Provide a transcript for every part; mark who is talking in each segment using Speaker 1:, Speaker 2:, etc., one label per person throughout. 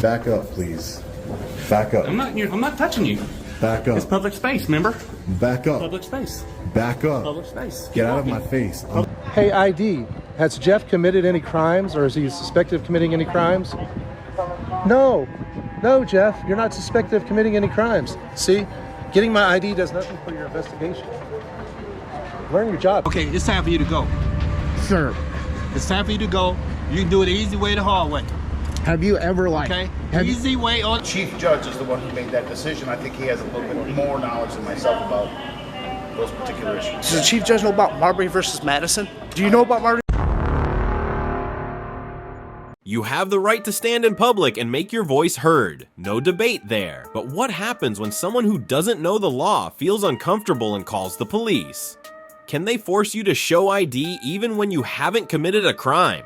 Speaker 1: Back up, please. Back up.
Speaker 2: I'm not touching you.
Speaker 1: Back up.
Speaker 2: It's public space, remember?
Speaker 1: Back up.
Speaker 2: Public space.
Speaker 1: Back up.
Speaker 2: Public space.
Speaker 1: Get out of my face.
Speaker 3: Hey, ID, has Jeff committed any crimes, or is he suspected of committing any crimes? No, Jeff, you're not suspected of committing any crimes. See, getting my ID does nothing for your investigation. Learn your job.
Speaker 4: Okay, it's time for you to go.
Speaker 5: Sir,
Speaker 4: It's time for you to go. You can do it the easy way, the hard way.
Speaker 5: have you ever
Speaker 4: Okay? Easy way or
Speaker 6: Chief Judge is the one who made that decision. I think he has a little bit more knowledge than myself about those particular issues.
Speaker 7: Does the Chief Judge know about Marbury versus Madison? Do you know about Marbury?
Speaker 8: You have the right to stand in public and make your voice heard. No debate there. But what happens when someone who doesn't know the law feels uncomfortable and calls the police? Can they force you to show ID even when you haven't committed a crime?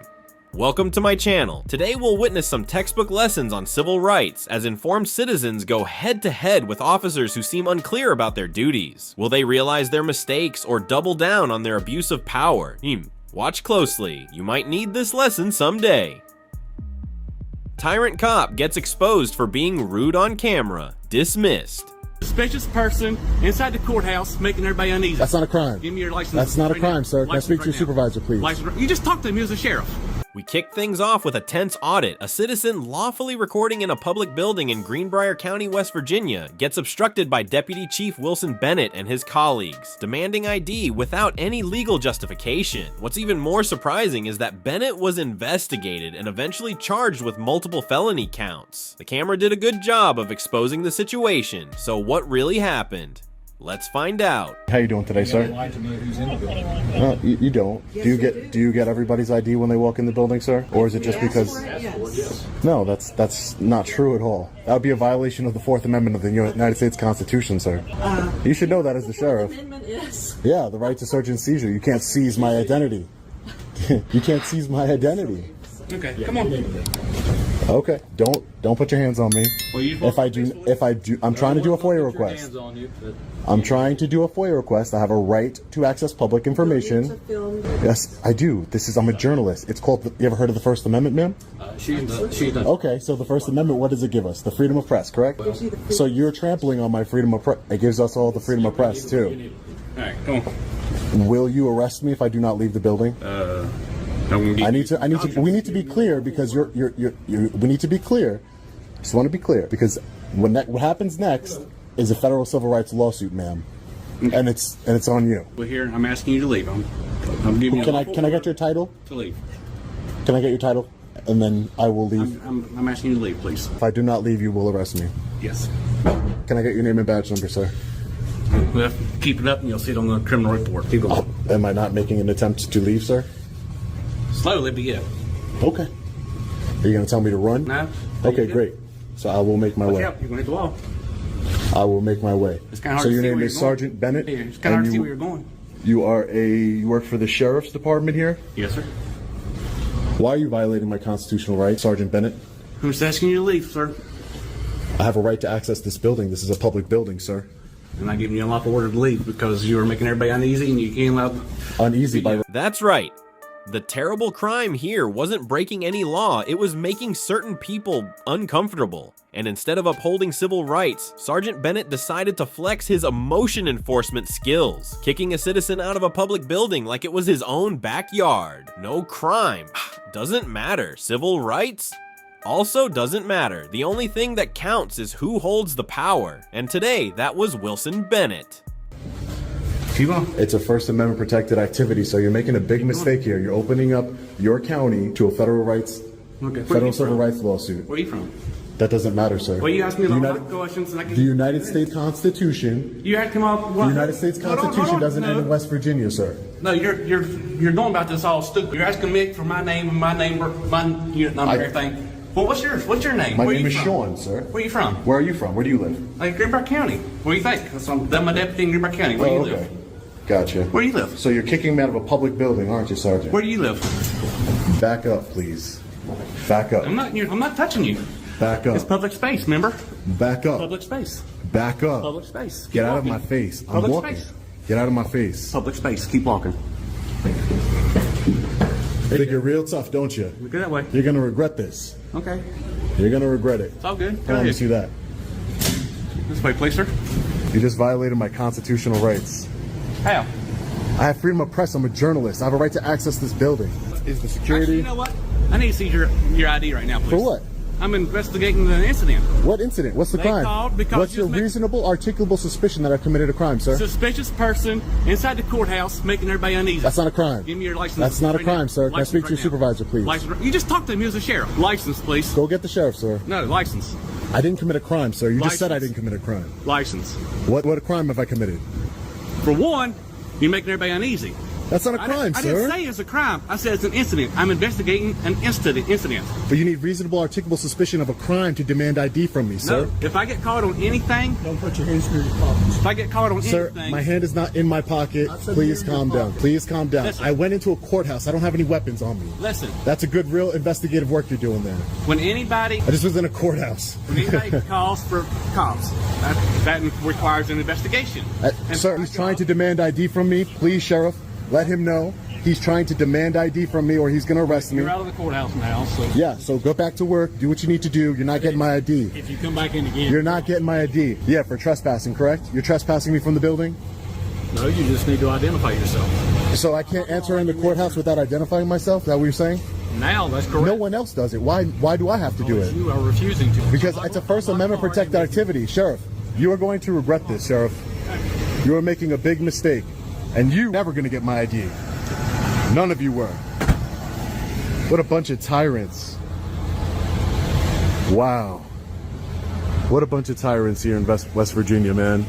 Speaker 8: Welcome to my channel. Today we'll witness some textbook lessons on civil rights as informed citizens go head to head with officers who seem unclear about their duties. Will they realize their mistakes or double down on their abuse of power? Watch closely. You might need this lesson someday. Tyrant cop gets exposed for being rude on camera. Dismissed.
Speaker 2: Suspicious person inside the courthouse making everybody uneasy.
Speaker 1: That's not a crime.
Speaker 2: Give me your license.
Speaker 1: That's not a
Speaker 2: right
Speaker 1: crime,
Speaker 2: now.
Speaker 1: sir. Can I
Speaker 2: License
Speaker 1: speak to your
Speaker 2: right now.
Speaker 1: supervisor, please?
Speaker 2: License. You just talked to him. He was a sheriff.
Speaker 8: We kick things off with a tense audit. A citizen lawfully recording in a public building in Greenbrier County, West Virginia, gets obstructed by Deputy Chief Wilson Bennett and his colleagues, demanding ID without any legal justification. What's even more surprising is that Bennett was investigated and eventually charged with multiple felony counts. The camera did a good job of exposing the situation, so what really happened? Let's find out.
Speaker 1: How you doing today, sir? You don't. Do you get everybody's ID when they walk in the building, sir? Or is it just because? No, that's not true at all. That would be a violation of the Fourth Amendment of the United States Constitution, sir. You should know that as the sheriff.
Speaker 9: Amendment is?
Speaker 1: Yeah, the right to search and seizure. You can't seize my identity. You can't seize my identity.
Speaker 2: Okay, come on.
Speaker 1: Okay, don't put your hands on me.
Speaker 2: Well,
Speaker 1: If I do, I'm trying to do a FOIA request. I'm trying to do a FOIA request. I have a right to access public information. Yes, I do. I'm a journalist. It's called, you ever heard of the First Amendment, ma'am?
Speaker 4: she's done.
Speaker 1: Okay, so the First Amendment, what does it give us? The freedom of press, correct? So you're trampling on my freedom of press. It gives us all the freedom of press, too.
Speaker 2: All right, come on.
Speaker 1: Will you arrest me if I do not leave the building? We need to be clear because we need to be clear. Just want to be clear because what happens next is a federal civil rights lawsuit, ma'am, and it's on you.
Speaker 2: We're here. I'm asking you to leave. I'm giving you.
Speaker 1: Can I get your title?
Speaker 2: To leave.
Speaker 1: Can I get your title, and then I will leave.
Speaker 2: I'm asking you to leave, please.
Speaker 1: If I do not leave, you will arrest me.
Speaker 2: Yes.
Speaker 1: Can I get your name and badge number, sir?
Speaker 2: Well, keep it up, and you'll see it on the criminal report. Keep going.
Speaker 1: Am I not making an attempt to leave, sir?
Speaker 2: Slowly, but yeah.
Speaker 1: Okay. Are you going to tell me to run?
Speaker 2: No.
Speaker 1: Okay, great. So I will make my way.
Speaker 2: You're going to hit the wall.
Speaker 1: I will make my way.
Speaker 2: It's kind of hard
Speaker 1: So
Speaker 2: to
Speaker 1: your
Speaker 2: see
Speaker 1: name
Speaker 2: where
Speaker 1: is
Speaker 2: you're going.
Speaker 1: Sergeant Bennett?
Speaker 2: Yeah, it's kind of hard to see where you're going.
Speaker 1: You work for the Sheriff's Department here?
Speaker 2: Yes, sir.
Speaker 1: Why are you violating my constitutional right, Sergeant Bennett?
Speaker 2: Who's asking you to leave, sir?
Speaker 1: I have a right to access this building. This is a public building, sir.
Speaker 2: And I give you a lawful order to leave because you were making everybody uneasy and you can't allow...
Speaker 1: Uneasy by...
Speaker 8: That's right. The terrible crime here wasn't breaking any law, it was making certain people uncomfortable. And instead of upholding civil rights, Sergeant Bennett decided to flex his emotion enforcement skills, kicking a citizen out of a public building like it was his own backyard. No crime. Doesn't matter. Civil rights? Also doesn't matter. The only thing that counts is who holds the power. And today, that was Wilson Bennett.
Speaker 2: Keep on.
Speaker 1: It's a First Amendment protected activity, so you're making a big mistake here. You're opening up your county to a federal civil rights lawsuit.
Speaker 2: Where are you from?
Speaker 1: That doesn't matter, sir.
Speaker 2: Well, you asked me a lot of questions and I can...
Speaker 1: The United States Constitution.
Speaker 2: You had to come up...
Speaker 1: The United States Constitution doesn't end in West Virginia, sir.
Speaker 2: No, you're going about this all stupid. You're asking me for my name and my number, everything. Well, what's yours? What's your name?
Speaker 1: My name is Sean, sir.
Speaker 2: Where are you from?
Speaker 1: Where are you from? Where do you live?
Speaker 2: Like Greenbrier County. Where do you think? Because I'm my deputy in Greenbrier County. Where do you live?
Speaker 1: Gotcha.
Speaker 2: Where do you live?
Speaker 1: So you're kicking me out of a public building, aren't you, Sergeant?
Speaker 2: Where do you live?
Speaker 1: Back up, please. Back up.
Speaker 2: I'm not touching you.
Speaker 1: Back up.
Speaker 2: It's public space, remember?
Speaker 1: Back up.
Speaker 2: Public space.
Speaker 1: Back up.
Speaker 2: Public space.
Speaker 1: Get out of my face. I'm
Speaker 2: Public
Speaker 1: walking.
Speaker 2: space.
Speaker 1: Get out of my face.
Speaker 2: Public space. Keep walking.
Speaker 1: Think you're real tough, don't you?
Speaker 2: Look that way.
Speaker 1: You're gonna regret this.
Speaker 2: Okay.
Speaker 1: You're gonna regret it.
Speaker 2: It's all good.
Speaker 1: I
Speaker 2: Go ahead.
Speaker 1: promise you that.
Speaker 2: This way, please, sir.
Speaker 1: You just violated my constitutional rights.
Speaker 2: How?
Speaker 1: I have freedom of press. I'm a journalist. I have a right to access this building. Is the security?
Speaker 2: Actually, you know what? I need to see your ID right now, please.
Speaker 1: For what?
Speaker 2: I'm investigating the incident.
Speaker 1: What incident? What's the
Speaker 2: They
Speaker 1: crime?
Speaker 2: called because
Speaker 1: What's
Speaker 2: you
Speaker 1: your
Speaker 2: just
Speaker 1: reasonable, articulable suspicion that I've committed a crime, sir?
Speaker 2: Suspicious person inside the courthouse making everybody uneasy.
Speaker 1: That's not a crime.
Speaker 2: Give me your license.
Speaker 1: That's not a
Speaker 2: right
Speaker 1: crime,
Speaker 2: now.
Speaker 1: sir. Can I
Speaker 2: License
Speaker 1: speak to your
Speaker 2: right now.
Speaker 1: supervisor, please?
Speaker 2: License. You just talked to him. He was a sheriff. License, please.
Speaker 1: Go get the sheriff, sir.
Speaker 2: No, license.
Speaker 1: I didn't commit a crime, sir. You just said I
Speaker 2: License.
Speaker 1: didn't commit a crime.
Speaker 2: License.
Speaker 1: What crime have I committed?
Speaker 2: For one, you're making everybody uneasy.
Speaker 1: That's not a crime,
Speaker 2: I
Speaker 1: sir.
Speaker 2: didn't say it's a crime. I said it's an incident. I'm investigating an incident.
Speaker 1: But you need reasonable, articulable suspicion of a crime to demand ID from me, sir.
Speaker 2: No, if I get caught on anything, don't put your hands in your pockets. If I get caught on
Speaker 1: Sir,
Speaker 2: anything,
Speaker 1: my hand is not in my pocket. Please calm down. Please calm down.
Speaker 2: Listen.
Speaker 1: I went into a courthouse. I don't have any weapons on me.
Speaker 2: listen.
Speaker 1: That's a good, real investigative work you're doing there.
Speaker 2: When anybody
Speaker 1: I just was in a courthouse.
Speaker 2: calls for cops, that requires an investigation. And
Speaker 1: Sir, he's trying to demand ID from me. Please, Sheriff, let him know. He's trying to demand ID from me or he's going to arrest me.
Speaker 2: You're out of the courthouse now, so
Speaker 1: Yeah, so go back to work. Do what you need to do. You're not getting my ID.
Speaker 2: if you come back in again,
Speaker 1: You're not getting my ID. Yeah, for trespassing, correct? You're trespassing me from the building?
Speaker 2: no, you just need to identify yourself.
Speaker 1: So I can't enter in the courthouse without identifying myself? Is that what you're saying?
Speaker 2: Now, that's correct.
Speaker 1: No one else does it. Why do I have to do it?
Speaker 2: You are refusing to.
Speaker 1: Because it's a First Amendment protected activity. Sheriff, you are going to regret this, Sheriff. You are making a big mistake. And you never going to get my ID. None of you were. What a bunch of tyrants. Wow. What a bunch of tyrants here in West Virginia, man.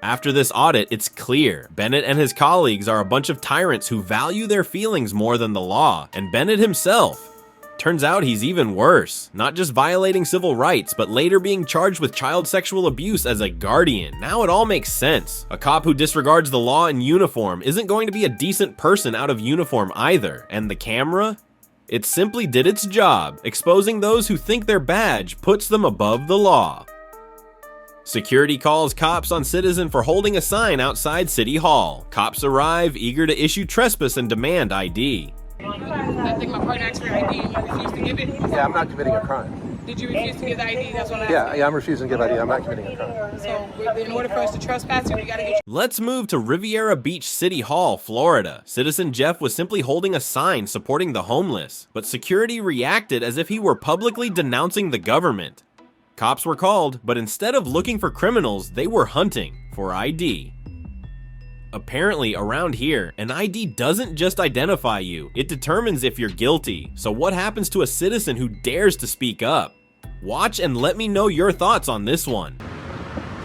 Speaker 8: After this audit, it's clear Bennett and his colleagues are a bunch of tyrants who value their feelings more than the law, and Bennett himself. Turns out he's even worse, not just violating civil rights, but later being charged with child sexual abuse as a guardian. Now it all makes sense. A cop who disregards the law in uniform isn't going to be a decent person out of uniform either, and the camera? It simply did its job, exposing those who think their badge puts them above the law. Security calls cops on citizen for holding a sign outside City Hall. Cops arrive, eager to issue trespass and demand ID.
Speaker 9: I think my partner asked for your ID and you refused to give it.
Speaker 3: Yeah, I'm not committing a crime.
Speaker 9: Did you refuse to give the ID? That's what I asked.
Speaker 3: Yeah, I'm refusing to give ID. I'm not committing a crime.
Speaker 9: So in order for us to trespass you, we gotta get
Speaker 8: Let's move to Riviera Beach City Hall, Florida. Citizen Jeff was simply holding a sign supporting the homeless, but security reacted as if he were publicly denouncing the government. Cops were called, but instead of looking for criminals, they were hunting for ID. Apparently, around here, an ID doesn't just identify you, it determines if you're guilty. So what happens to a citizen who dares to speak up? Watch and let me know your thoughts on this one.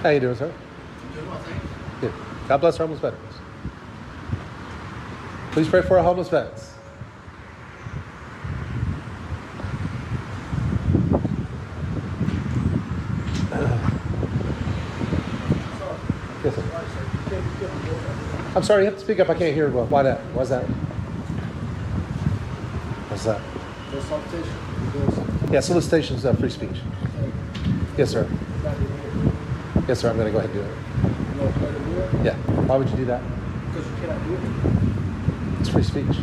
Speaker 3: How you doing, sir? Good. God bless our homeless veterans. Please pray for our homeless vets. Yes, sir. I'm sorry, you have to speak up. I can't hear well. Why that? Why's that? What's that? Yeah, solicitation is free speech. Yes, sir. Yes, sir. I'm going to go ahead and do it. Yeah. Why would you do that?
Speaker 10: Because you cannot do it.
Speaker 3: It's free speech.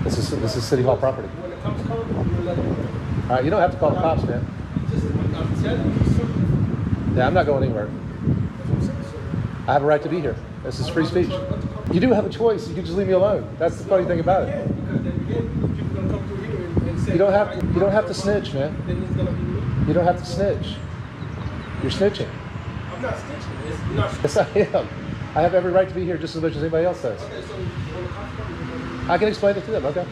Speaker 3: This is City Hall property.
Speaker 10: When the cops come, you're letting them.
Speaker 3: All right, you don't have to call the cops, man.
Speaker 10: I'm telling you, sir.
Speaker 3: Yeah, I'm not going anywhere. I have a right to be here. This is free speech. You do have a choice. You can just leave me alone. That's the funny thing about it.
Speaker 10: Because then again, people gonna come through here and say
Speaker 3: You don't have to snitch, man.
Speaker 10: Then it's gonna be me.
Speaker 3: You don't have to snitch. You're snitching.
Speaker 10: I'm not snitching. You're not.
Speaker 3: Yes, I am. I have every right to be here just as much as anybody else does.
Speaker 10: Okay, so when the cops come,
Speaker 3: I can explain it to them, okay?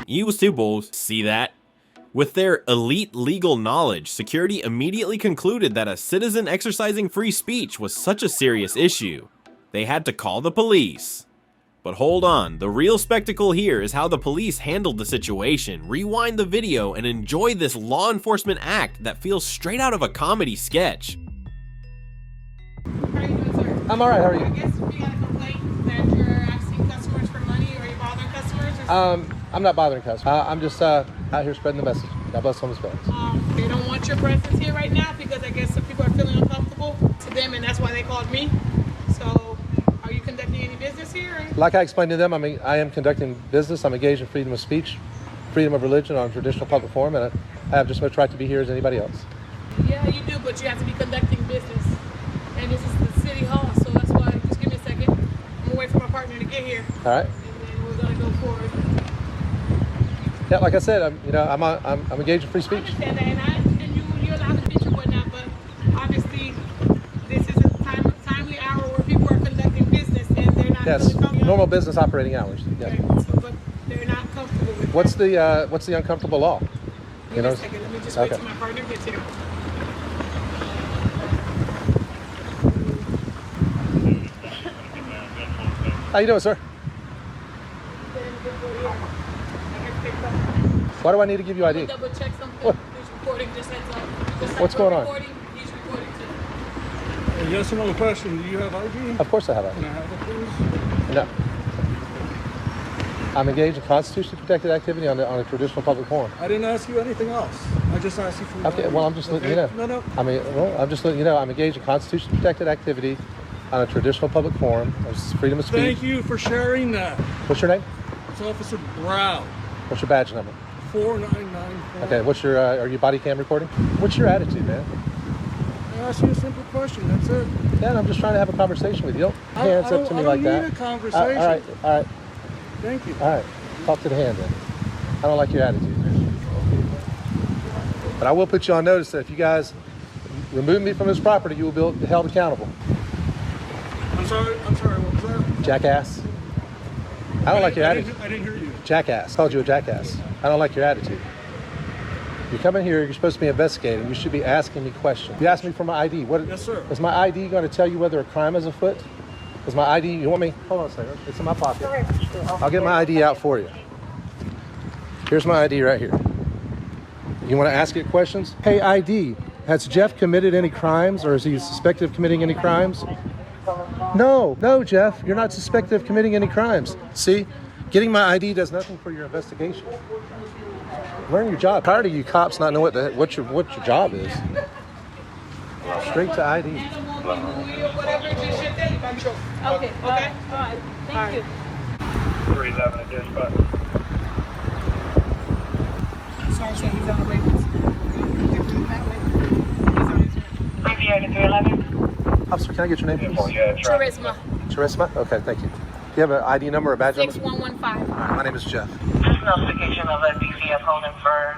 Speaker 8: You was two bulls, see that? With their elite legal knowledge, security immediately concluded that a citizen exercising free speech was such a serious issue. They had to call the police. But hold on, the real spectacle here is how the police handled the situation. Rewind the video and enjoy this law enforcement act that feels straight out of a comedy sketch.
Speaker 9: How are you doing, sir?
Speaker 3: I'm all right. How are
Speaker 9: I
Speaker 3: you?
Speaker 9: guess we got a complaint that you're asking customers for money or you're bothering customers or
Speaker 3: I'm not bothering customers. I'm just out here spreading the message. God bless homeless vets.
Speaker 9: they don't want your presence here right now because I guess some people are feeling uncomfortable to them and that's why they called me. So are Are you conducting any business here?
Speaker 3: Like I explained to them, I am conducting business. I'm engaged in freedom of speech, freedom of religion on a traditional public forum, and I have just as much right to be here as anybody else.
Speaker 9: Yeah, you do, but you have to be conducting business. And this is the city hall, so that's why, just give me a second. I'm gonna wait for my partner to get here.
Speaker 3: All right.
Speaker 9: And then we're gonna go forward.
Speaker 3: Yeah, like I said, I'm engaged in free
Speaker 9: I
Speaker 3: speech.
Speaker 9: understand that, and you're allowed to pitch and whatnot, but obviously this is a timely hour where people are conducting business and they're not
Speaker 3: Yes,
Speaker 9: really comfortable.
Speaker 3: normal business operating hours. Yeah.
Speaker 9: Okay, so, but they're not comfortable with
Speaker 3: What's the uncomfortable law?
Speaker 9: Give me a second, let me just wait
Speaker 3: Okay.
Speaker 9: till my partner gets here.
Speaker 3: How you doing, sir? Why do I need to give you ID?
Speaker 9: Double check something.
Speaker 3: What?
Speaker 9: He's recording, just heads up. Just like
Speaker 3: What's
Speaker 9: we're
Speaker 3: going on?
Speaker 9: recording, he's recording too.
Speaker 10: Yes or no question. Do you have ID?
Speaker 3: Of course I have
Speaker 10: Can
Speaker 3: ID.
Speaker 10: I have it, please?
Speaker 3: No. I'm engaged in constitutionally protected activity on a traditional public forum.
Speaker 10: I didn't ask you anything else. I just asked you for your
Speaker 3: Okay,
Speaker 10: ID.
Speaker 3: well, I'm just letting you know.
Speaker 10: No.
Speaker 3: I'm just letting you know I'm engaged in constitutionally protected activity on a traditional public forum. There's freedom of speech.
Speaker 10: Thank you for sharing that.
Speaker 3: What's your name?
Speaker 10: It's Officer Brown,
Speaker 3: What's your badge number?
Speaker 10: 4994.
Speaker 3: Okay, what's your, are you body cam recording? What's your attitude, man?
Speaker 10: I asked you a simple question. That's it.
Speaker 3: Yeah, I'm just trying to have a conversation with you. Don't hands up to me like that.
Speaker 10: I don't need a conversation.
Speaker 3: All right.
Speaker 10: Thank you.
Speaker 3: All right, talk to the hand then. I don't like your attitude. But I will put you on notice that if you guys remove me from this property, you will be held accountable.
Speaker 10: I'm sorry, what was that?
Speaker 3: Jackass. I don't like your attitude.
Speaker 10: I didn't hear you.
Speaker 3: Jackass. Called you a jackass. I don't like your attitude. You come in here, you're supposed to be investigating. You should be asking me questions. You asked me for my ID.
Speaker 10: Yes, sir.
Speaker 3: Is my ID going to tell you whether a crime is afoot? Is my ID, you want me? Hold on a second. It's in my pocket. I'll get my ID out for you. Here's my ID right here. You want to ask it questions? Hey, ID, has Jeff committed any crimes, or is he suspected of committing any crimes? No, Jeff, you're not suspected of committing any crimes. See, getting my ID does nothing for your investigation. Learn your job. Tired of you cops not know what your job is. Straight to ID.
Speaker 9: Okay. All right. Thank you.
Speaker 6: 311 at dispatch.
Speaker 9: Sorry, sir, he's on the way. He's on his way.
Speaker 6: 311.
Speaker 3: Officer, can I get your name, please?
Speaker 9: Charisma.
Speaker 3: Charisma? Okay, thank you. Do you have an ID number or badge number?
Speaker 9: 6115.
Speaker 3: All right, my name is Jeff.
Speaker 11: Notification of a DCF holding for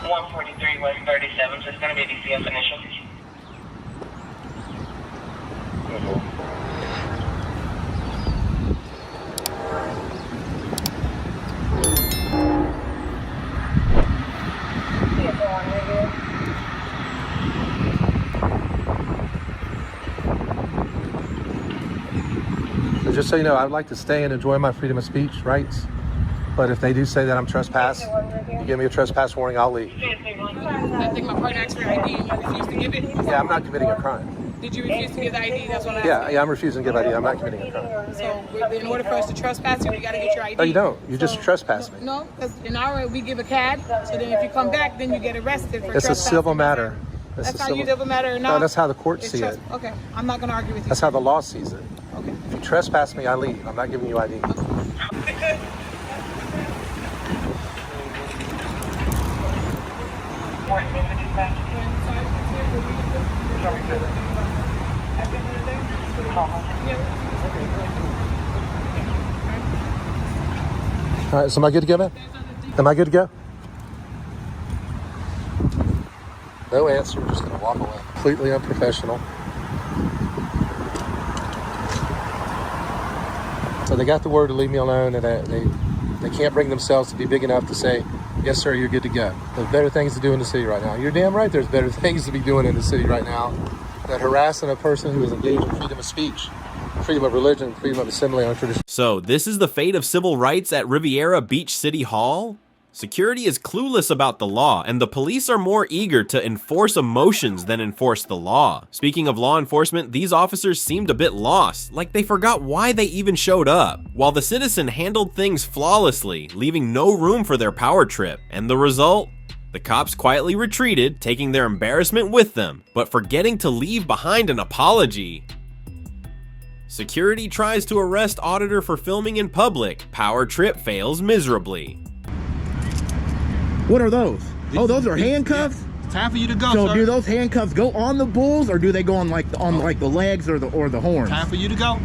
Speaker 11: 143 West 37, so it's going to be a DCF initial.
Speaker 3: So just so you know, I'd like to stay and enjoy my freedom of speech rights. But if they do say that I'm trespass, you give me a trespass warning, I'll leave.
Speaker 9: I think my partner asked for ID and you refused to give it.
Speaker 3: Yeah, I'm not committing a crime.
Speaker 9: Did you refuse to give the ID? That's what I asked.
Speaker 3: Yeah, I'm refusing to give ID. I'm not committing a crime.
Speaker 9: So in order for us to trespass you, we got to get your ID.
Speaker 3: No, you don't. You just trespass me.
Speaker 9: No, because in our we give a CAD. So then if you come back, then you get arrested for
Speaker 3: It's a
Speaker 9: trespassing.
Speaker 3: civil matter.
Speaker 9: That's how you civil matter or not?
Speaker 3: No, that's how the courts see it.
Speaker 9: Okay, I'm not going to argue with you.
Speaker 3: That's how the law sees it.
Speaker 9: Okay.
Speaker 3: If you trespass me, I leave. I'm not giving you ID. All right, so am I good to go, man? Am I good to go? No answer, just gonna walk away. Completely unprofessional. So they got the word to leave me alone, and they can't bring themselves to be big enough to say, yes, sir, you're good to go. There's better things to do in the city right now. You're damn right there's better things to be doing in the city right now than harassing a person who is engaged in freedom of speech, freedom of religion, freedom of assembly on tradition.
Speaker 8: So this is the fate of civil rights at Riviera Beach City Hall? Security is clueless about the law, and the police are more eager to enforce emotions than enforce the law. Speaking of law enforcement, these officers seemed a bit lost, like they forgot why they even showed up, while the citizen handled things flawlessly, leaving no room for their power trip. And the result? The cops quietly retreated, taking their embarrassment with them, but forgetting to leave behind an apology. Security tries to arrest auditor for filming in public. Power trip fails miserably.
Speaker 5: What are those? Oh, those are handcuffs?
Speaker 4: Yeah. Time for you to go,
Speaker 5: So
Speaker 4: sir.
Speaker 5: do those handcuffs go on the bulls, or do they go on like the legs or the horns?
Speaker 4: Time for you to go.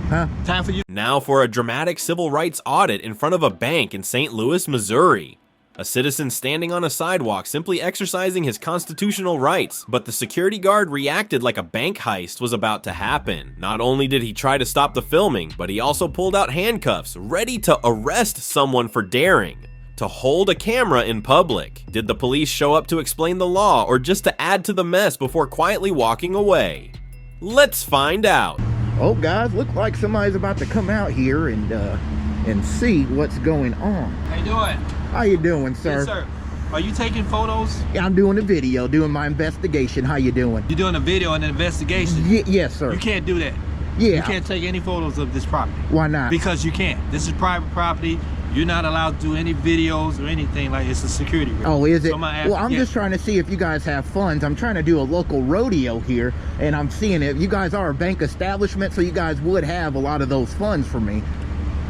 Speaker 5: Huh?
Speaker 4: Time for you.
Speaker 8: Now for a dramatic civil rights audit in front of a bank in St. Louis, Missouri. A citizen standing on a sidewalk simply exercising his constitutional rights, but the security guard reacted like a bank heist was about to happen. Not only did he try to stop the filming, but he also pulled out handcuffs, ready to arrest someone for daring to hold a camera in public. Did the police show up to explain the law or just to add to the mess before quietly walking away? Let's find out.
Speaker 5: Oh, guys, look like somebody's about to come out here and see what's going on.
Speaker 4: How you doing?
Speaker 5: How you doing, sir?
Speaker 4: Yes, sir. Are you taking photos?
Speaker 5: Yeah, I'm doing a video, doing my investigation. How you doing?
Speaker 4: You're doing a video and an investigation?
Speaker 5: Yes, sir.
Speaker 4: You can't do that.
Speaker 5: Yeah.
Speaker 4: You can't take any photos of this property.
Speaker 5: Why not?
Speaker 4: Because you can't. This is private property. You're not allowed to do any videos or anything. Like, it's a security risk.
Speaker 5: Oh, is it?
Speaker 4: So
Speaker 5: Well, I'm just trying to see if you guys have funds. I'm trying to do a local rodeo here, and I'm seeing if you guys are a bank establishment, so you guys would have a lot of those funds for me.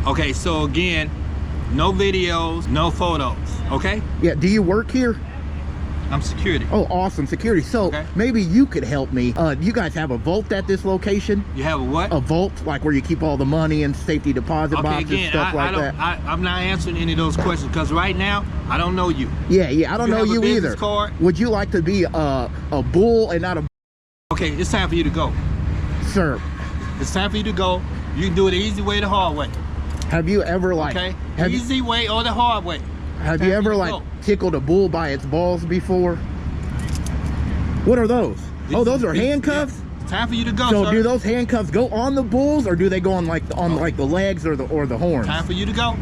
Speaker 4: Okay, so again, no videos, no photos, okay?
Speaker 5: Yeah, do you work here?
Speaker 4: I'm security.
Speaker 5: Oh, awesome, security. So maybe you could help me. You guys have a vault at this location?
Speaker 4: You have a what?
Speaker 5: A vault, like where you keep all the money and safety deposit boxes, stuff like that.
Speaker 4: I'm not answering any of those questions because right now, I don't know you.
Speaker 5: Yeah, I don't know you either.
Speaker 4: Card?
Speaker 5: Would you like to be a bull and not a...
Speaker 4: Okay, it's time for you to go.
Speaker 5: Sir.
Speaker 4: It's time for you to go. You can do it the easy way, the hard way.
Speaker 5: Have you ever like...
Speaker 4: Okay, easy way or the hard way.
Speaker 5: Have you ever like tickled a bull by its balls before? What are those? Oh, those are handcuffs?
Speaker 4: Yeah. Time for you to go,
Speaker 5: So
Speaker 4: sir.
Speaker 5: do those handcuffs go on the bulls, or do they go on like the legs or the horns?
Speaker 4: Time for you to go.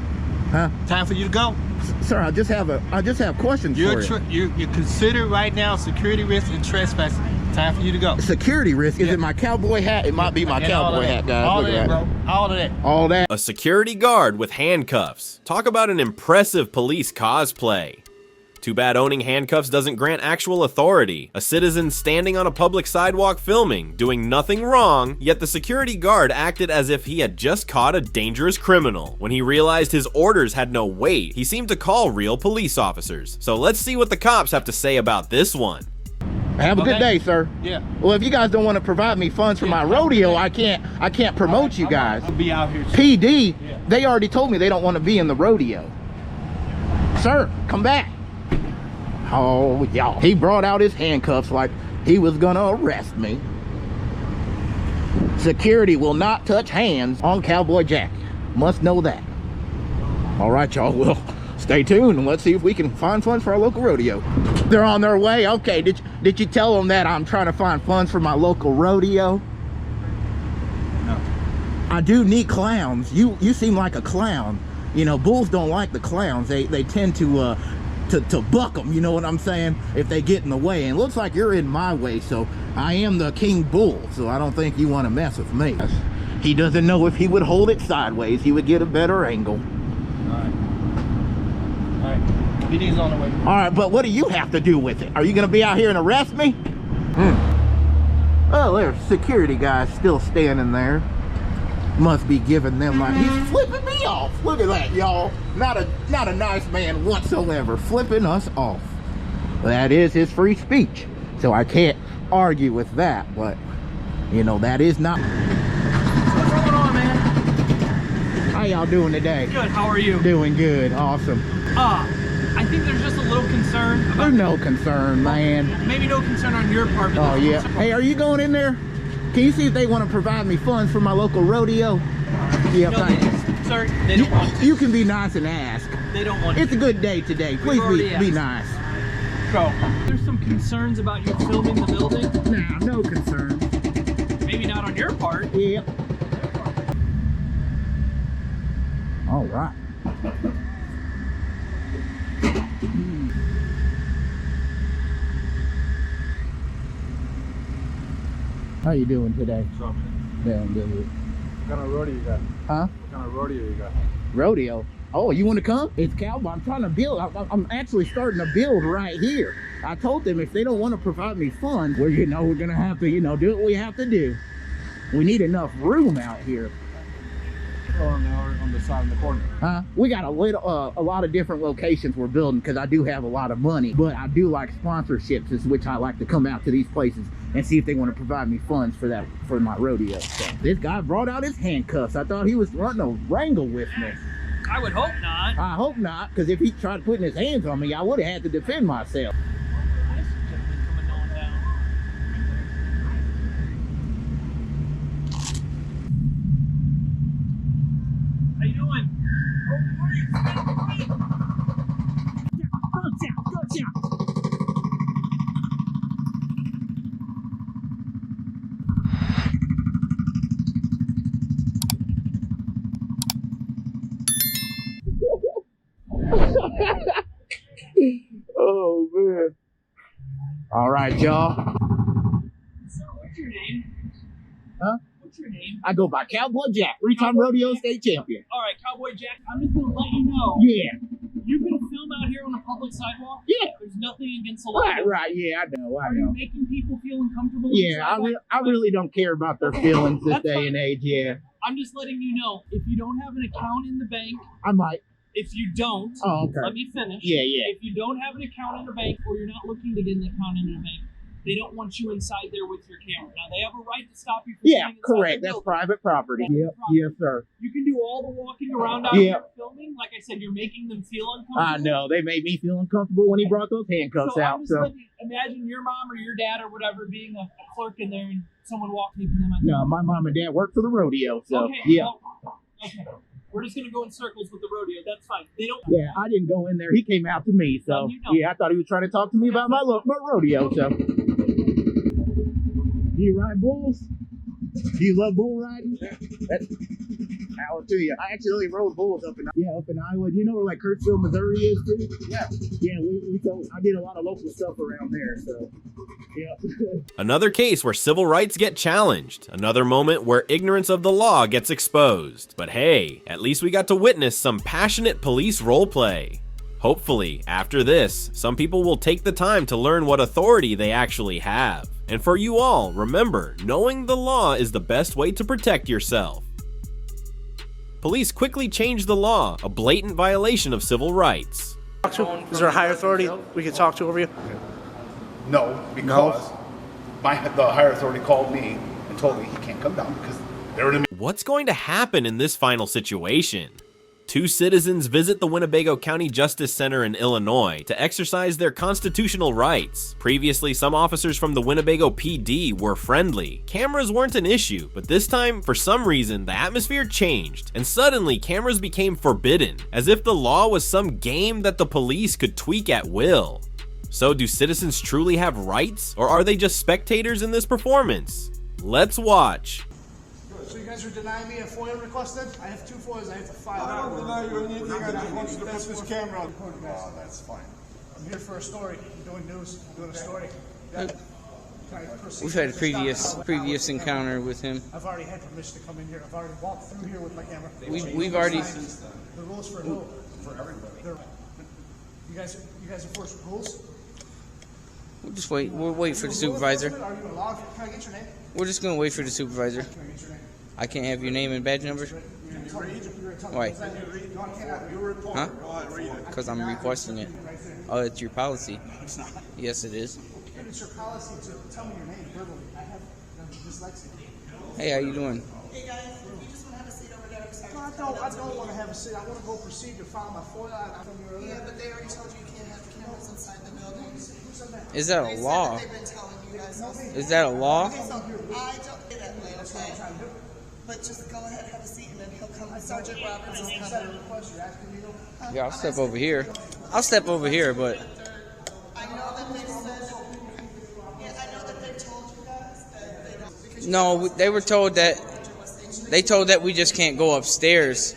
Speaker 5: Huh?
Speaker 4: Time for you to go.
Speaker 5: Sir, I just have questions for you.
Speaker 4: You're considered right now security risk and trespass. Time for you to go.
Speaker 5: Security risk? Is it my cowboy hat? It might be my cowboy hat, guys.
Speaker 4: All
Speaker 5: Look
Speaker 4: of
Speaker 5: at
Speaker 4: that, bro. All of that.
Speaker 5: All that.
Speaker 8: A security guard with handcuffs. Talk about an impressive police cosplay. Too bad owning handcuffs doesn't grant actual authority. A citizen standing on a public sidewalk filming, doing nothing wrong, yet the security guard acted as if he had just caught a dangerous criminal. When he realized his orders had no weight, he seemed to call real police officers. So let's see what the cops have to say about this one.
Speaker 5: Have a good day, sir.
Speaker 4: Yeah.
Speaker 5: Well, if you guys don't want to provide me funds for my rodeo, I can't promote you guys.
Speaker 4: I'll be out here.
Speaker 5: PD, they already told me they don't want to be in the rodeo. Sir, come back. Oh, y'all. He brought out his handcuffs like he was gonna arrest me. Security will not touch hands on Cowboy Jack. Must know that. All right, y'all. Well, stay tuned and let's see if we can find funds for our local rodeo. They're on their way. Okay, did you tell them that I'm trying to find funds for my local rodeo?
Speaker 4: No.
Speaker 5: I do need clowns. You seem like a clown. You know, bulls don't like the clowns. They tend to buck them, you know what I'm saying, if they get in the way. And it looks like you're in my way, so I am the king bull, so I don't think you want to mess with me. He doesn't know if he would hold it sideways, he would get a better angle.
Speaker 4: All right. PD's on the way.
Speaker 5: All right, but what do you have to do with it? Are you going to be out here and arrest me? Oh, there's security guys still standing there. Must be giving them like, he's flipping me off. Look at that, y'all. Not a nice man whatsoever, flipping us off. That is his free speech, so I can't argue with that, but you know, that is not.
Speaker 7: What's going on, man?
Speaker 5: How y'all doing today?
Speaker 7: Good, how are you?
Speaker 5: Doing good, awesome.
Speaker 7: I think there's just a little concern about...
Speaker 5: There's no concern, man.
Speaker 7: Maybe no concern on your part, but...
Speaker 5: Oh, yeah. Hey, are you going in there? Can you see if they want to provide me funds for my local rodeo? Yeah,
Speaker 7: no,
Speaker 5: thank you.
Speaker 7: Sir, they don't want to.
Speaker 5: You can be nice and ask.
Speaker 7: They don't want
Speaker 5: It's
Speaker 7: to.
Speaker 5: a good day today. Please be nice.
Speaker 7: Bro, there's some concerns about you filming the building.
Speaker 5: Nah, no concern.
Speaker 7: Maybe not on your part.
Speaker 5: Yeah. All right. How you doing today? Doing good.
Speaker 10: What kind of rodeo you got?
Speaker 5: Huh?
Speaker 10: What kind of rodeo you got?
Speaker 5: Rodeo? Oh, you want to come? It's Cowboy. I'm trying to build. I'm actually starting to build right here. I told them if they don't want to provide me funds, we're gonna have to, do what we have to do. We need enough room out here.
Speaker 6: On the side of the corner.
Speaker 5: Huh? We got a lot of different locations we're building because I do have a lot of money, but I do like sponsorships, is which I like to come out to these places and see if they want to provide me funds for my rodeo. So this guy brought out his handcuffs. I thought he was wanting to wrangle with me.
Speaker 12: I would hope not.
Speaker 5: I hope not, because if he tried putting his hands on me, I would have had to defend myself.
Speaker 12: How you doing?
Speaker 5: Oh man. All right, y'all.
Speaker 12: So what's your name?
Speaker 5: Huh?
Speaker 12: What's your name?
Speaker 5: I go by Cowboy Jack, three-time rodeo state champion.
Speaker 12: All right, Cowboy Jack. I'm just gonna let you know.
Speaker 5: Yeah.
Speaker 12: You can film out here on a public sidewalk.
Speaker 5: Yeah.
Speaker 12: There's nothing against the law.
Speaker 5: Right. Yeah, I know.
Speaker 12: Are you making people feel uncomfortable?
Speaker 5: Yeah, I really don't care about their feelings this day and age. Yeah.
Speaker 12: I'm just letting you know, if you don't have an account in the bank,
Speaker 5: I might.
Speaker 12: If you don't,
Speaker 5: okay.
Speaker 12: Let me finish.
Speaker 5: Yeah.
Speaker 12: If you don't have an account in the bank, or you're not looking to get an account in the bank, they don't want you inside there with your camera. Now, they have a right to stop you from
Speaker 5: Yeah, correct. That's private property. Yep. Yes, sir.
Speaker 12: You can do all the walking around out here filming. Like I said, you're making them feel uncomfortable.
Speaker 5: I know. They made me feel uncomfortable when he brought those handcuffs out. So
Speaker 12: imagine your mom or your dad or whatever being a clerk in there and someone walking them.
Speaker 5: No, my mom and dad work for the rodeo. So,
Speaker 12: okay,
Speaker 5: yeah.
Speaker 12: Okay. We're just going to go in circles with the rodeo. That's fine. They don't.
Speaker 5: Yeah, I didn't go in there. He came out to me. So, yeah, I thought he was trying to talk to me about my rodeo. So, do you ride bulls? Do you love bull riding? That's power to you. I actually rode bulls up in Iowa. Do you know where like Kirksville, Missouri is too? Yeah. I did a lot of local stuff around there. So, yeah.
Speaker 8: Another case where civil rights get challenged. Another moment where ignorance of the law gets exposed. But hey, at least we got to witness some passionate police roleplay. Hopefully, after this, some people will take the time to learn what authority they actually have. And for you all, remember, knowing the law is the best way to protect yourself. Police quickly changed the law, a blatant violation of civil rights.
Speaker 7: Is there a higher authority we can talk to over you?
Speaker 6: No, because the higher authority called me and told me he can't come down because they're in.
Speaker 8: What's going to happen in this final situation? Two citizens visit the Winnebago County Justice Center in Illinois to exercise their constitutional rights. Previously, some officers from the Winnebago PD were friendly. Cameras weren't an issue, but this time, for some reason, the atmosphere changed, and suddenly cameras became forbidden, as if the law was some game that the police could tweak at will. So do citizens truly have rights, or are they just spectators in this performance? Let's watch.
Speaker 7: So you guys are denying me a FOIA request then? I have 2 FOIAs I have to file.
Speaker 10: I don't deny you anything. I just want you to put this camera on.
Speaker 6: Oh, that's fine.
Speaker 7: I'm here for a story. I'm doing news. I'm doing a story.
Speaker 13: We've had a previous encounter with him.
Speaker 7: I've already had permission to come in here. I've already walked through here with my camera.
Speaker 13: We've already.
Speaker 7: The rules for who? For everybody. You guys enforce rules?
Speaker 13: We'll just wait. We'll wait for the supervisor.
Speaker 7: Are you allowed? Can I get your name?
Speaker 13: We're just gonna wait for the supervisor.
Speaker 7: Can I get your name?
Speaker 13: I can't have your name and badge number. Why? Huh? Because I'm requesting it. Oh, it's your policy.
Speaker 7: It's not.
Speaker 13: Yes, it is.
Speaker 7: It's your policy to tell me your name verbally. I have dyslexia.
Speaker 13: Hey, how you doing?
Speaker 7: Hey guys, we just want to have a seat over there. I don't want to have a seat. I want to go proceed to file my FOIA. Yeah, but they already told you you can't have cameras inside the building.
Speaker 13: Is that a law? Is that a law?
Speaker 14: Okay, so I don't say that way, okay? But just go ahead, have a seat, and then he'll come. Sergeant Roberts is coming.
Speaker 13: Yeah, I'll step over here. I'll step over here, but.
Speaker 14: I know that they said. Yeah, I know that they told you guys that they don't.
Speaker 13: No, they were told that. They told that we just can't go upstairs.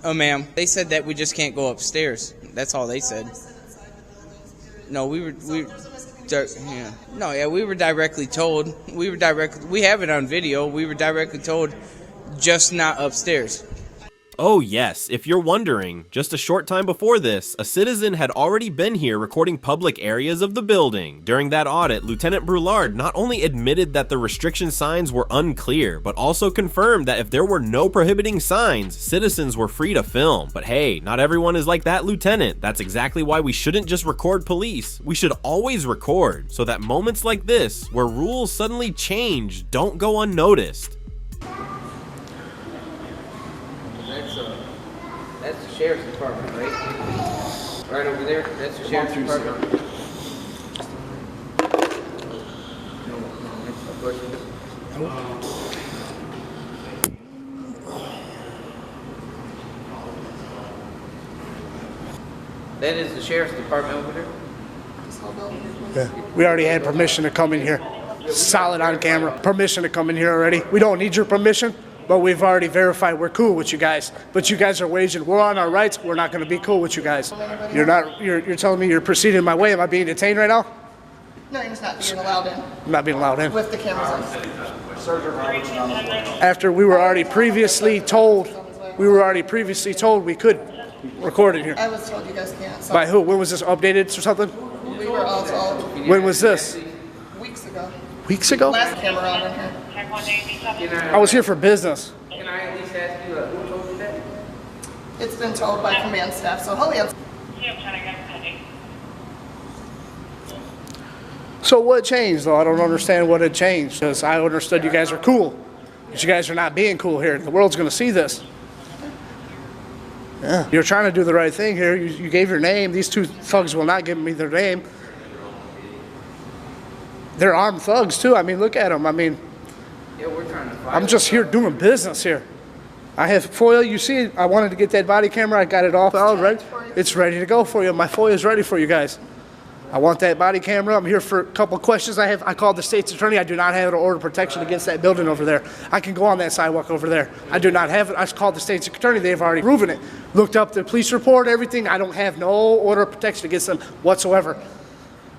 Speaker 13: Oh, ma'am. They said that we just can't go upstairs. That's all they said. No, we were directly told. We have it on video. We were directly told just not upstairs.
Speaker 8: Oh yes, if you're wondering, just a short time before this, a citizen had already been here recording public areas of the building. During that audit, Lieutenant Brulard not only admitted that the restriction signs were unclear, but also confirmed that if there were no prohibiting signs, citizens were free to film. But hey, not everyone is like that, Lieutenant. That's exactly why we shouldn't just record police. We should always record, so that moments like this, where rules suddenly change, don't go unnoticed.
Speaker 13: That's the sheriff's department, right? Right over there. That's the sheriff's department. That is the sheriff's department over there.
Speaker 7: Yeah. We already had permission to come in here. Solid on camera. Permission to come in here already. We don't need your permission, but we've already verified we're cool with you guys. But you guys are waging war on our rights. We're not going to be cool with you guys. You're not. You're telling me you're proceeding my way. Am I being detained right now?
Speaker 14: No, you're just not being allowed in.
Speaker 7: I'm not being allowed in.
Speaker 14: With the cameras on.
Speaker 7: After we were already previously told, we could record it here.
Speaker 14: I was told you guys can't. So.
Speaker 7: By who? When was this updated or something?
Speaker 14: We were all told.
Speaker 7: When was this?
Speaker 14: Weeks ago.
Speaker 7: Weeks ago?
Speaker 14: Last camera on in here.
Speaker 7: I was here for business.
Speaker 13: Can I at least ask you who told you that?
Speaker 14: It's been told by command staff, so he'll answer.
Speaker 7: So what changed, though? I don't understand what had changed, because I understood you guys are cool. But you guys are not being cool here. The world's going to see this. Yeah. You're trying to do the right thing here. You gave your name. These two thugs will not give me their name. They're armed thugs, too. I mean, look at them. I mean,
Speaker 13: yeah, we're trying to fight.
Speaker 7: I'm just here doing business here. I have FOIA. You see, I wanted to get that body camera. I got it all out, right? It's ready to go for you. My FOIA is ready for you guys. I want that body camera. I'm here for a couple questions. I called the state's attorney. I do not have an order of protection against that building over there. I can go on that sidewalk over there. I do not have it. I called the state's attorney. They've already proven it. Looked up the police report, everything. I don't have no order of protection against them whatsoever.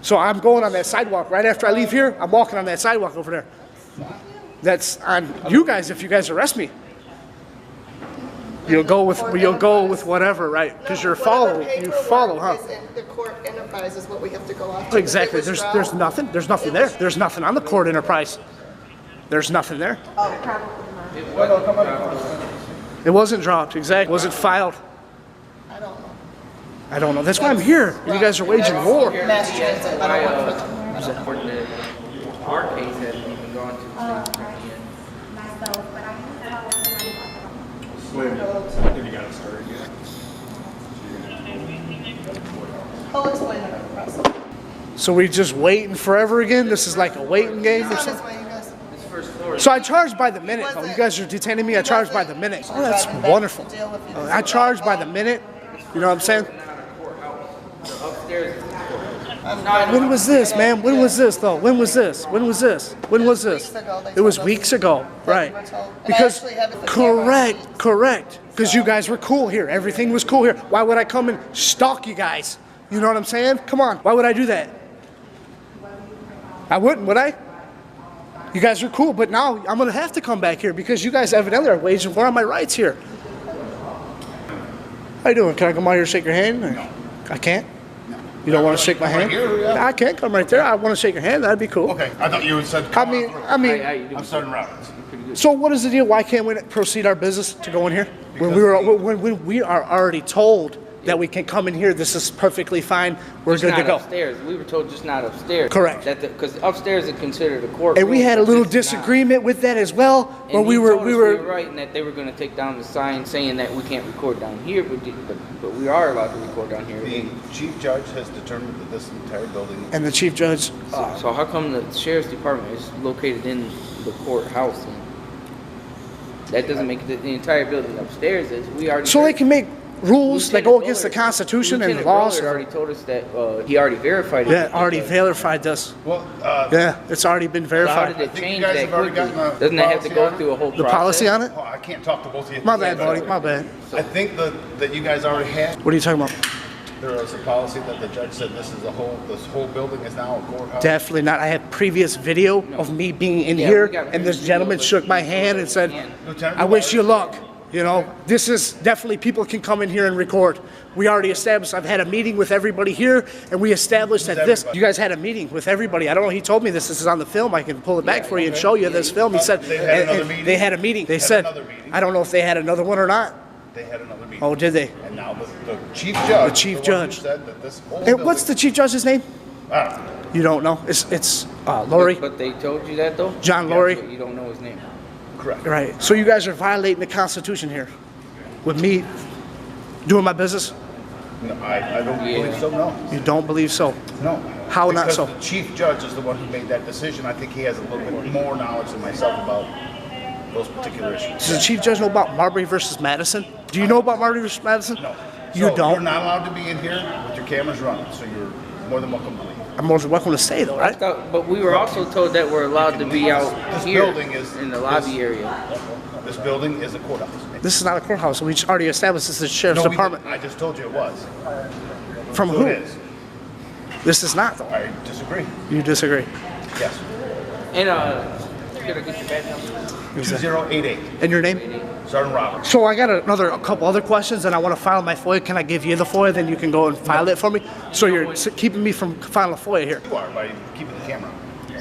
Speaker 7: So I'm going on that sidewalk. Right after I leave here, I'm walking on that sidewalk over there. That's on you guys if you guys arrest me. You'll go with whatever, right? Because you follow, huh?
Speaker 14: The court enterprise is what we have to go off.
Speaker 7: Exactly. There's nothing there. There's nothing on the court enterprise. There's nothing there. It wasn't dropped. Exactly. Was it filed? I don't know. That's why I'm here. You guys are waging war.
Speaker 14: Mass transit. I don't work for them.
Speaker 13: Our case hasn't even gone to the state attorney yet.
Speaker 14: I'll explain it in the process.
Speaker 7: So we just waiting forever again? This is like a waiting game or something? So I charge by the minute, though. You guys are detaining me, I charge by the minute. Oh, that's wonderful. I charge by the minute. You know what I'm saying? When was this, man? When was this, though? When was this? When was this? When was this? It was weeks ago, right? Because, correct. Because you guys were cool here. Everything was cool here. Why would I come and stalk you guys? You know what I'm saying? Come on. Why would I do that? I wouldn't, would I? You guys are cool, but now I'm going to have to come back here because you guys evidently are waging war on my rights here. How you doing? Can I come out here and shake your hand? I can't? You don't want to shake my hand? I can't come right there. I want to shake your hand. That'd be cool.
Speaker 6: Okay, I thought you said.
Speaker 7: I mean,
Speaker 6: I'm starting Roberts.
Speaker 7: So what is the deal? Why can't we proceed our business to go in here when we are already told that we can come in here? This is perfectly fine. We're
Speaker 13: just
Speaker 7: good to go.
Speaker 13: Upstairs, we were told just not upstairs.
Speaker 7: Correct.
Speaker 13: Because upstairs is considered a court.
Speaker 7: And we had a little disagreement with that as well. When we were
Speaker 13: right, and that they were going to take down the sign saying that we can't record down here, but we are allowed to record down here.
Speaker 6: The chief judge has determined that this entire building.
Speaker 7: And the chief judge.
Speaker 13: So how come the sheriff's department is located in the courthouse? That doesn't make the entire building upstairs. We already.
Speaker 7: So they can make rules that go against the Constitution and laws.
Speaker 13: Already told us that he already verified it.
Speaker 7: Yeah, already verified this.
Speaker 6: Well,
Speaker 7: yeah, it's already been verified.
Speaker 13: How did it change that quickly? Doesn't it have to go through a whole process?
Speaker 7: The policy on it?
Speaker 6: Oh, I can't talk to both of you.
Speaker 7: My bad, buddy. My bad.
Speaker 6: I think that you guys already had.
Speaker 7: What are you talking about?
Speaker 6: There was a policy that the judge said this whole building is now a courthouse.
Speaker 7: Definitely not. I had previous video of me being in here, and this gentleman shook my hand and said, "I wish you luck." You know, this is definitely, people can come in here and record. We already established, I've had a meeting with everybody here, and we established that this, you guys had a meeting with everybody. I don't know, he told me this is on the film. I can pull it back for you and show you this film. He said, they had a meeting. They said, I don't know if they had another one or not.
Speaker 6: They had another meeting.
Speaker 7: Oh, did they?
Speaker 6: And now the chief judge.
Speaker 7: The chief judge.
Speaker 6: Said that this whole
Speaker 7: And what's the chief judge's name?
Speaker 6: I don't know.
Speaker 7: You don't know? It's Lori?
Speaker 13: But they told you that though?
Speaker 7: John Lori?
Speaker 13: But you don't know his name.
Speaker 6: Correct.
Speaker 7: Right. So you guys are violating the Constitution here with me doing my business?
Speaker 6: No, I don't believe so, no.
Speaker 7: You don't believe so?
Speaker 6: No.
Speaker 7: How not
Speaker 6: Because
Speaker 7: so?
Speaker 6: the chief judge is the one who made that decision. I think he has a little bit more knowledge than myself about those particular issues.
Speaker 7: Does the chief judge know about Marbury versus Madison? Do you know about Marbury versus Madison?
Speaker 6: No.
Speaker 7: You
Speaker 6: So
Speaker 7: don't?
Speaker 6: You're not allowed to be in here with your cameras running, so you're more than welcome to leave.
Speaker 7: I'm more than welcome to stay though, right?
Speaker 13: But we were also told that we're allowed to be out
Speaker 6: This
Speaker 13: here
Speaker 6: building is
Speaker 13: in the lobby area.
Speaker 6: This building is a courthouse.
Speaker 7: This is not a courthouse. We just already established this is the sheriff's
Speaker 6: No,
Speaker 7: department.
Speaker 6: I just told you it was.
Speaker 7: From
Speaker 6: So
Speaker 7: who?
Speaker 6: it is.
Speaker 7: This is not though.
Speaker 6: I disagree.
Speaker 7: You disagree?
Speaker 6: Yes.
Speaker 13: And could I get your badge number?
Speaker 6: 2088.
Speaker 7: And your name?
Speaker 6: Sergeant Roberts.
Speaker 7: So I got a couple other questions, and I want to file my FOIA. Can I give you the FOIA? Then you can go and file it for me. So you're keeping me from filing a FOIA here.
Speaker 6: You are by keeping the camera.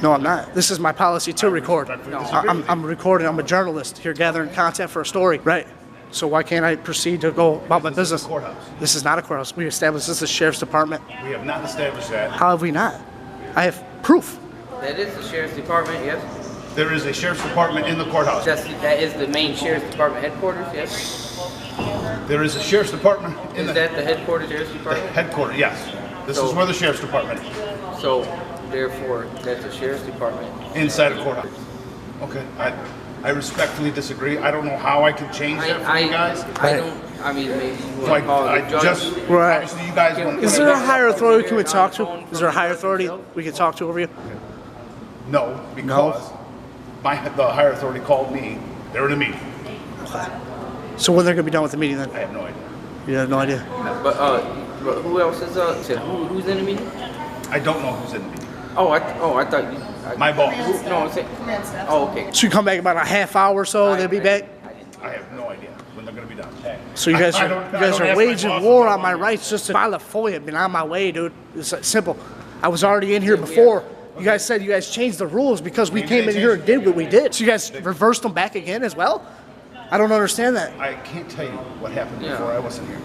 Speaker 7: No, I'm not. This is my policy to record. I'm recording. I'm a journalist here gathering content for a story. Right. So why can't I proceed to go about my business?
Speaker 6: This is a courthouse.
Speaker 7: This is not a courthouse. We established this is the sheriff's department.
Speaker 6: We have not established that.
Speaker 7: How have we not? I have proof.
Speaker 13: That is the sheriff's department, yes.
Speaker 6: There is a sheriff's department in the courthouse.
Speaker 13: That is the main sheriff's department headquarters, yes.
Speaker 6: There is a sheriff's department in
Speaker 13: Is that the headquarters sheriff's department?
Speaker 6: headquarters, yes. This is where the sheriff's department is.
Speaker 13: So, therefore, that's the sheriff's department.
Speaker 6: Inside the courthouse. Okay. I respectfully disagree. I don't know how I can change that for you guys.
Speaker 13: I mean, maybe you
Speaker 6: So
Speaker 13: want to call the judge.
Speaker 6: obviously you guys want.
Speaker 7: Is there a higher authority we can talk to? Is there a higher authority we can talk to over you?
Speaker 6: No, because the higher authority called me. They were in a meeting.
Speaker 7: Okay. So when they're going to be done with the meeting then?
Speaker 6: I have no idea.
Speaker 7: You have no idea?
Speaker 13: But who else is who's in the meeting?
Speaker 6: I don't know who's in the meeting.
Speaker 13: Oh, I thought you.
Speaker 6: My boss.
Speaker 13: No, I'm saying. Oh, okay.
Speaker 7: So you come back about a half hour or so, they'll be back?
Speaker 6: I have no idea when they're going to be done.
Speaker 7: So you guys
Speaker 6: I
Speaker 7: are,
Speaker 6: don't-
Speaker 7: you guys
Speaker 6: I don't
Speaker 7: are
Speaker 6: ask my
Speaker 7: waging
Speaker 6: boss
Speaker 7: war
Speaker 6: about
Speaker 7: on my
Speaker 6: it.
Speaker 7: rights just to file a FOIA. Been on my way, dude. It's simple. I was already in here before. You guys said you guys changed the rules because we came in here and did what we did. So you guys reversed them back again as well? I don't understand that.
Speaker 6: I can't tell you what happened before I wasn't here.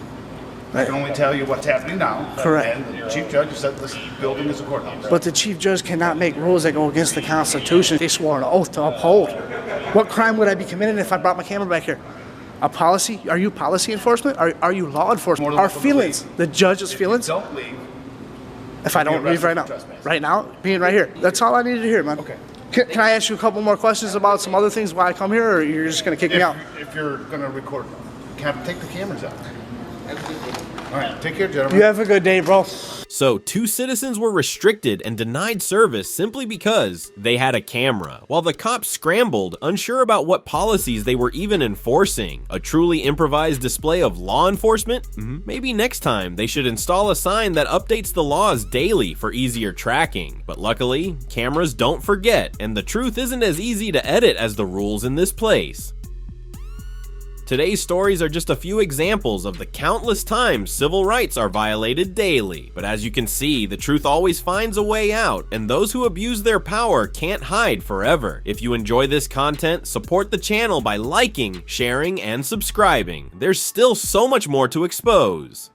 Speaker 6: I
Speaker 7: Right.
Speaker 6: can only tell you what's happening now.
Speaker 7: Correct.
Speaker 6: And the chief judge said this building is a courthouse.
Speaker 7: But the chief judge cannot make rules that go against the Constitution. They swore an oath to uphold. What crime would I be committing if I brought my camera back here? A policy? Are you policy enforcement? Are you law enforcement? Our feelings, the judge's feelings.
Speaker 6: Don't leave.
Speaker 7: If I don't leave right now, being right here. That's all I needed to hear, man.
Speaker 6: Okay.
Speaker 7: Can I ask you a couple more questions about some other things while I come here, or you're just gonna kick me out?
Speaker 6: If you're going to record, take the cameras out. All right, take care, gentlemen.
Speaker 7: You have a good day, bro.
Speaker 8: So, 2 citizens were restricted and denied service simply because they had a camera, while the cops scrambled, unsure about what policies they were even enforcing. A truly improvised display of law enforcement? Maybe next time they should install a sign that updates the laws daily for easier tracking. But luckily, cameras don't forget, and the truth isn't as easy to edit as the rules in this place. Today's stories are just a few examples of the countless times civil rights are violated daily. But as you can see, the truth always finds a way out, and those who abuse their power can't hide forever. If you enjoy this content, support the channel by liking, sharing, and subscribing. There's still so much more to expose.